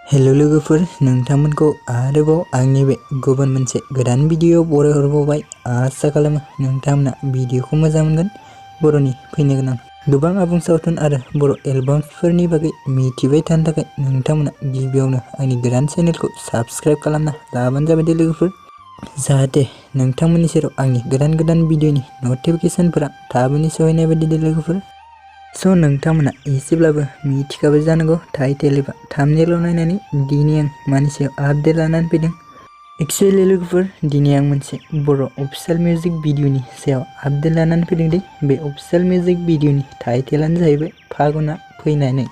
Hello लोगोफोर, नोंथांमोनखौ आरोबाव आंनि बे गुबुन मोनसे गोदान भिडिअ बरायहरबावबाय। आसा खालामो नोंथांमोना भिडिअखौ मोजां मोनगोन। बर'नि फैनो गोनां गोबां आबुं सावथुन आरो बर' एलबामफोरनि बागै मिथिबाय थानो थाखाय नोंथांमोना गिबियावनो आंनि गोदान चेनेलखौ साबस्क्राइब खालामना लाबानो जाबाय दे लोगोफोर, जाहाथे नोंथांमोननि सेराव आंनि गोदान भिडिअनि नटिफिकेशनफोरा थाबैनो सहैनाय बायदि दे लोगोफोर। स' नोंथांमोना एसेब्लाबो मिथिखाबाय जानांगौ टाइटेल एबा थाम्बनेइल नायनानै दिनै आं मानि सायाव आपडेट लानानै फैदों। एक्चुअली लोगोफोर, दिनै आं मोनसे बर' अफिशियेल मिउजिक भिडिअनि सायाव आपडेट लानानै फैदों दे। बे अफिशियेल मिउजिक भिडिअनि टाइटेलानो जाहैबाय फागुना फैनानै।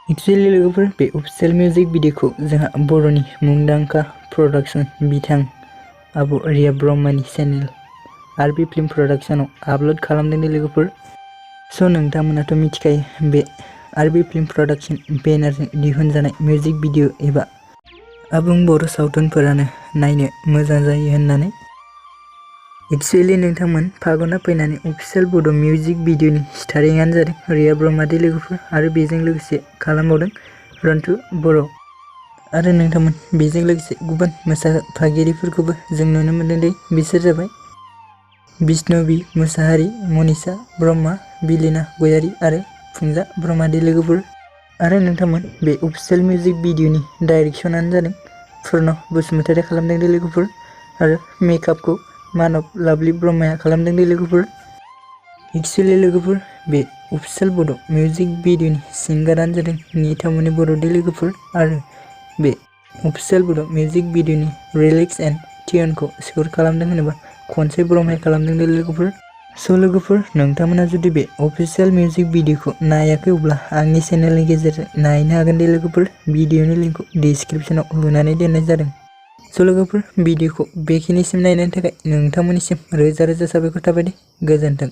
एक्चुअली लोगोफोर, बे अफिशियेल मिउजिक भिडिअखौ जोंहा बर'नि मुंदांखा प्रडाक्सन बिथां आब' रिया ब्रह्मनि चेनेल आरबि फिल्म प्रडाक्शनाव आपल'ड खालामदों दे लोगोफोर। स' नोंथांमोनाथ' मिथिखायो बे आरबि फिल्म प्रडाक्शन बेनारजों दिहुनजानाय मिउजिक भिडिअ एबा आबुं बर' सावथुनफोरानो नायनो मोजां जायो होननानै। एक्चुअली नोंथांमोन, फागुना फैनानै अफिशियेल बड' मिउजिक भिडिअनि स्टारिंआनो जादों रिया ब्रह्म दे लोगोफोर, आरो बेजों लोगोसे खालामबावदों रन्टु बर'। आरो नोंथांमोन, बेजों लोगोसे गुबुन मोसाफागिरिफोरखौबो जों नुनो मोनदों दे। बिसोर जाबाय बिष्णबि मुसाहारि, मनिषा ब्रह्म, बिलिना गयारि आरो फुंजा ब्रह्म दे लोगोफोर। आरो नोंथांमोन, बे अफिशियेल मिउजिक भिडिअनि डाइरेक्शनानो जादों पुर्न बसुमतारी खालामदों दे लोगोफोर, आरो मेकआपखौ मानब लाभलि ब्रह्मया खालामदों दे लोगोफोर। एक्चुअली लोगोफोर, बे अफिशियेल बड' मिउजिक भिडिअनि सिंगारानो जादों निथामनि बर' दे लोगोफोर, आरो बे अफिशियेल बड' मिउजिक भिडिअनि लिरिक्स एन्ड टिउनखौ स्क'र खालामदों होनोबा खनसे ब्रह्मया खालामदों दे लोगोफोर। स' लोगोफोर, नोंथांमोना जुदि बे अफिशियेल मिउजिक भिडिअखौ नायाखै अब्ला आंनि चेनेलनि गेजेरजों नायनो हागोन दे लोगोफोर। भिडिअनि लिंकखौ डिसक्रिप्शनाव होनानै दोननाय जादों। स' लोगोफोर, भिडिअखौ बेखिनिसिम नायनायनि थाखाय नोंथांमोननिसिम रोजा रोजा साबायखर थाबाय दे। गोजोन्थों।